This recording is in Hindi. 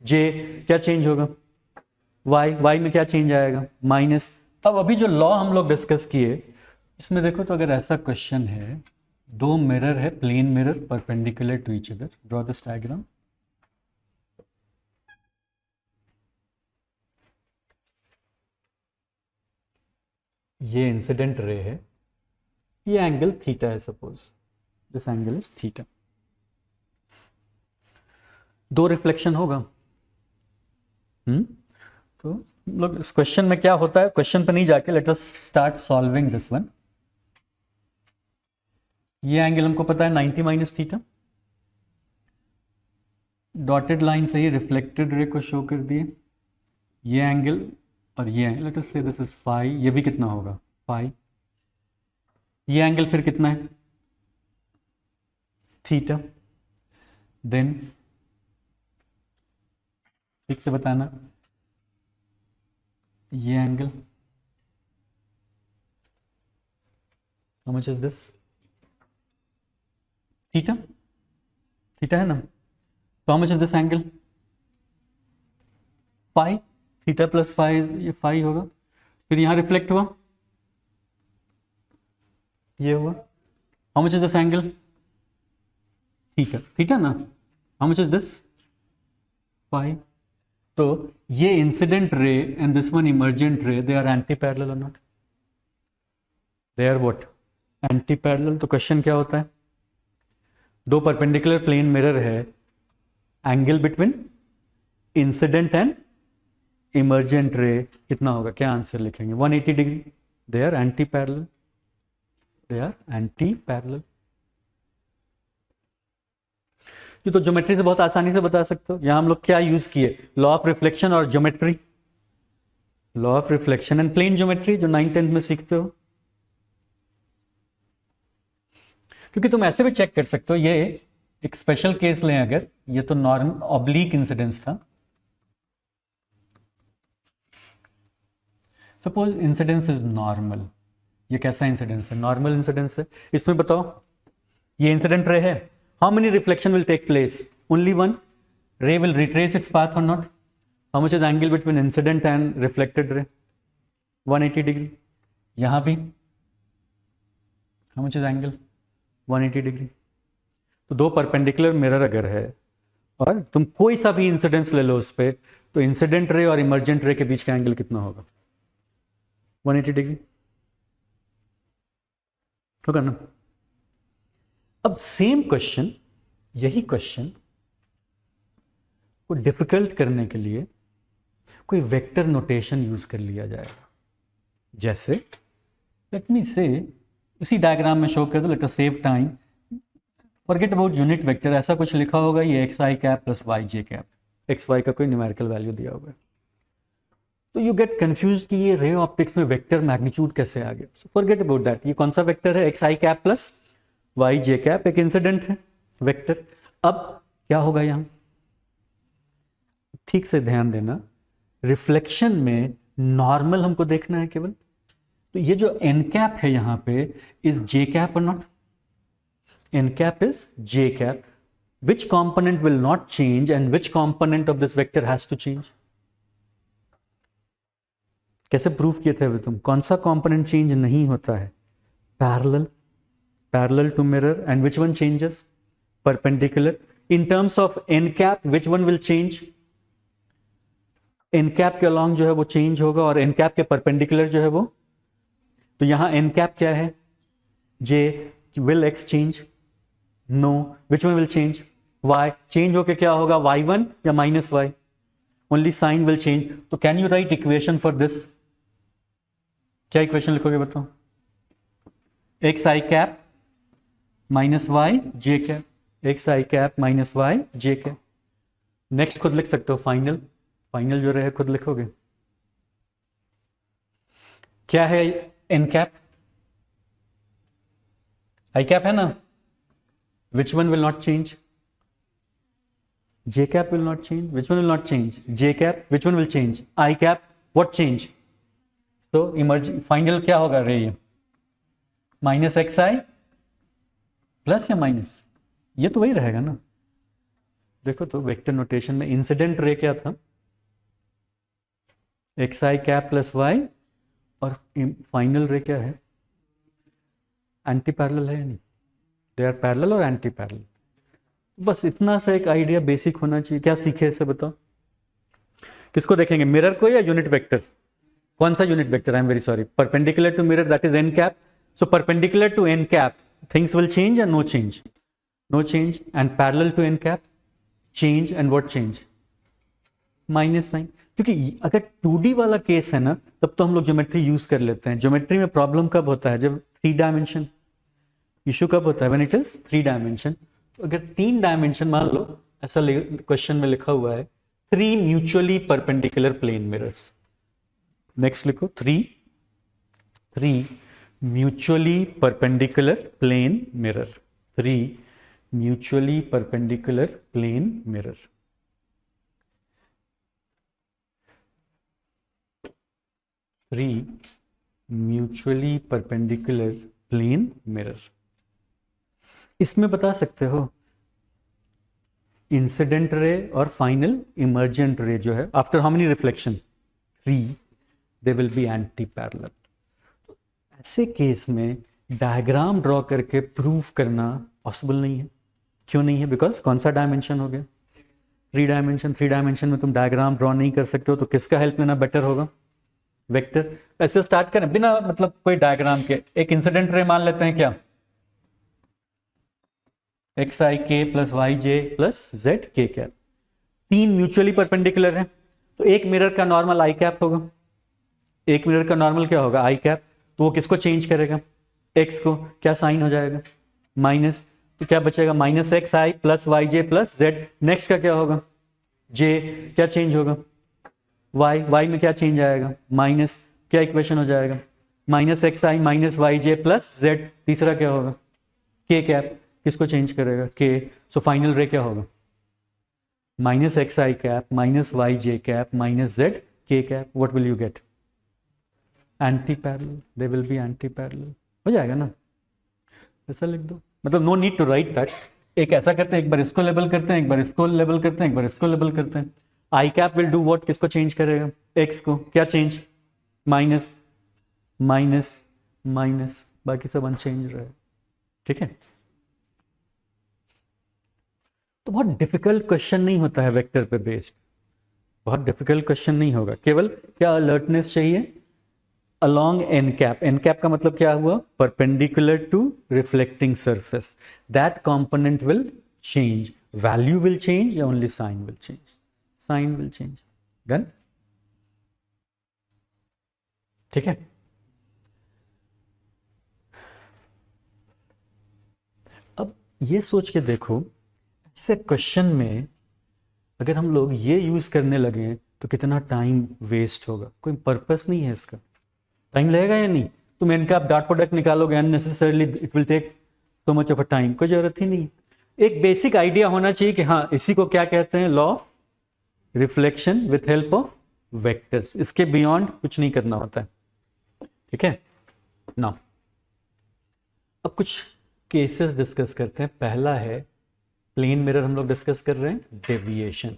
जे क्या चेंज होगा, वाई में क्या चेंज आएगा, माइनस। अब अभी जो लॉ हम लोग डिस्कस किए इसमें देखो, तो अगर ऐसा क्वेश्चन है, दो मिरर है, plane mirror perpendicular to each other, draw this diagram. ये इंसिडेंट रे है, ये एंगल थीटा है, suppose this angle is theta. दो रिफ्लेक्शन होगा। तो लोग इस क्वेश्चन में क्या होता है, क्वेश्चन पे नहीं जाके let us start solving this one. ये एंगल हमको पता है 90 माइनस थीटा, डॉटेड लाइन से ही रिफ्लेक्टेड रे को शो कर दिए। ये एंगल और ये एंगल, लेट अस से दिस इज फाई, ये भी कितना होगा फाई। ये एंगल फिर कितना है थीटा। देन ठीक से बताना, ये angle how much is this, theta, theta है ना। तो how much is this angle, phi, theta plus phi, ये फाई होगा। फिर यहां रिफ्लेक्ट हुआ, ये हुआ। How much is this angle, theta, theta ना। How much is this phi. तो ये incident ray and this one emergent ray, they are anti parallel और not, they are what, antiparallel. तो क्वेश्चन क्या होता है, दो परपेंडिकुलर प्लेन मिरर है, angle between incident and emergent ray कितना होगा, क्या आंसर लिखेंगे, 180 degree. They are anti parallel, they are anti parallel. ये तो ज्योमेट्री से बहुत आसानी से बता सकते हो। यहां हम लोग क्या यूज किए, लॉ ऑफ रिफ्लेक्शन और geometry, law of reflection and plane geometry जो 9th-10th में सीखते हो। क्योंकि तुम ऐसे भी चेक कर सकते हो, ये एक स्पेशल केस लें अगर, ये तो नॉर्मल ऑब्लिक इंसिडेंस था। सपोज इंसिडेंस इज नॉर्मल, ये कैसा इंसिडेंस है, नॉर्मल इंसिडेंस है। इसमें बताओ ये इंसिडेंट रे है, how many reflection will take place, only one, ray will retrace its path और not. How much is angle between incident and reflected ray, 180 degree. यहां भी how much is angle, 180 degree. तो दो परपेंडिकुलर मिरर अगर है और तुम कोई सा भी इंसिडेंस ले लो उस पर, तो इंसिडेंट रे और इमर्जेंट रे के बीच का एंगल कितना होगा, 180 डिग्री होगा ना। अब सेम क्वेश्चन, यही क्वेश्चन को डिफिकल्ट करने के लिए कोई वेक्टर नोटेशन यूज कर लिया जाएगा। जैसे लेट मी से, इसी डायग्राम में शो कर दो, let us save time, forget about unit vector, ऐसा कुछ लिखा होगा, ये x I cap plus Y J cap, x Y का कोई न्यूमेरिकल वैल्यू दिया होगा। तो यू गेट कंफ्यूज कि ये रे ऑप्टिक्स में वेक्टर मैग्नीट्यूड कैसे आ गया। सो फॉरगेट अबाउट दैट, ये कौन सा वेक्टर है, x I cap plus Y J cap, एक इंसिडेंट है वेक्टर। अब क्या होगा यहां, ठीक से ध्यान देना, रिफ्लेक्शन में नॉर्मल हमको देखना है केवल। तो ये जो एन कैप है यहां पे इज जे कैप और not, N cap is J cap, which component will not change and which component of this vector has to change. कैसे प्रूव किए थे अभी तुम, कौन सा कॉम्पोनेंट चेंज नहीं होता है, parallel, parallel to mirror, and which one changes, perpendicular. In terms of N cap which one will change, N cap के अलॉन्ग जो है वो चेंज होगा और एन कैप के परपेंडिकुलर जो है वो, तो यहां एन कैप क्या है, J, will X change, no, which one will change, Y, change होके क्या होगा, y1 या minus Y, only sign will change. तो can you write equation for this, क्या इक्वेशन लिखोगे बताओ, X I cap minus Y J cap, X I cap minus Y J cap. Next खुद लिख सकते हो, फाइनल, फाइनल जो रहे खुद लिखोगे, क्या है एन कैप, आई कैप है ना, विच one will not change, J cap will not change, which one will not change, J cap, which one will change, I cap, what change. तो इमर्ज फाइनल क्या होगा रे, ये माइनस एक्स आई प्लस या माइनस, ये तो वही रहेगा ना, देखो तो वेक्टर नोटेशन में इंसिडेंट रे क्या था, x I cap plus Y, और फाइनल रे क्या है, एंटी पैरेलल है या नहीं, दे आर पैरेलल और एंटी पैरेलल। बस इतना सा एक आइडिया बेसिक होना चाहिए। क्या सीखे इससे बताओ? किसको देखेंगे, मिरर को या यूनिट वेक्टर? कौन सा unit vector? I am very sorry, perpendicular to mirror that is N cap. So perpendicular to N cap things will change या no change? No change. And parallel to N cap change, and what change? Minus sign. क्योंकि अगर 2D वाला केस है ना, तब तो हम लोग ज्योमेट्री यूज कर लेते हैं। ज्योमेट्री में प्रॉब्लम कब होता है, जब 3 डायमेंशन इशू कब होता है, व्हेन इट इज 3 डायमेंशन। अगर 3 डायमेंशन मान लो, ऐसा क्वेश्चन में लिखा हुआ है 3 mutually perpendicular plane mirrors. Next लिखो 3 mutually perpendicular plane mirror, 3 mutually perpendicular plane mirror. Mutually perpendicular plane mirror. इसमें बता सकते हो इंसिडेंट रे और फाइनल इमर्जेंट रे जो है, after how many reflection, 3, they will be anti parallel. ऐसे केस में डायग्राम ड्रॉ करके प्रूफ करना पॉसिबल नहीं है। क्यों नहीं है? बिकॉज कौन सा डायमेंशन हो गया, 3 डायमेंशन। 3 डायमेंशन में तुम डायग्राम ड्रॉ नहीं कर सकते हो, तो किसका हेल्प लेना बेटर होगा, वेक्टर। ऐसे स्टार्ट करें बिना मतलब कोई डायग्राम के। एक इंसिडेंट रे मान लेते हैं, क्या, एक्स आई के प्लस वाई जे plus Z K cap. 3 mutually perpendicular हैं, तो एक मिरर का नॉर्मल आई कैप होगा, एक मिरर का नॉर्मल क्या होगा, आई कैप। तो वो किसको चेंज करेगा, एक्स को। क्या साइन हो जाएगा, माइनस। तो क्या बचेगा, माइनस एक्स आई प्लस वाई जे प्लस जेड। नेक्स्ट का क्या होगा, जे। क्या चेंज होगा, वाई। वाई में क्या चेंज आएगा, माइनस। क्या इक्वेशन हो जाएगा, माइनस एक्स आई माइनस वाई जे प्लस जेड। तीसरा क्या होगा, के कैप। किसको चेंज करेगा, के। सो फाइनल रे क्या होगा, minus X I cap minus Y J cap minus Z K cap. What will you get, anti parallel. They will be anti parallel. हो जाएगा ना, ऐसा लिख दो। मतलब no need to write that. एक ऐसा करते हैं, एक बार इसको लेबल करते हैं, एक बार इसको लेबल करते हैं, एक बार इसको लेबल करते हैं। आई कैप विल डू व्हाट, किसको चेंज करेगा, एक्स को। क्या चेंज, माइनस माइनस माइनस, बाकी सब अनचेंज रहे। ठीक है। तो बहुत डिफिकल्ट क्वेश्चन नहीं होता है वेक्टर पे बेस्ड, बहुत डिफिकल्ट क्वेश्चन नहीं होगा। केवल क्या अलर्टनेस चाहिए, along n cap। n cap का मतलब क्या हुआ, perpendicular to reflecting surface। that component will change, value will change या only sign will change, sign will change। done। ठीक है। अब ये सोच के देखो, ऐसे क्वेश्चन में अगर हम लोग ये यूज करने लगे तो कितना टाइम वेस्ट होगा। कोई पर्पस नहीं है इसका। टाइम लगेगा या नहीं, तुम इनका डॉट प्रोडक्ट निकालोगे unnecessarily, it will take so much of a time. कोई जरूरत ही नहीं। एक बेसिक आइडिया होना चाहिए कि हाँ, इसी को क्या कहते हैं, law of reflection with help of vectors. इसके बियॉन्ड कुछ नहीं करना होता है। ठीक है ना। अब कुछ केसेस डिस्कस करते हैं। पहला है प्लेन मिरर, हम लोग डिस्कस कर रहे हैं डेविएशन।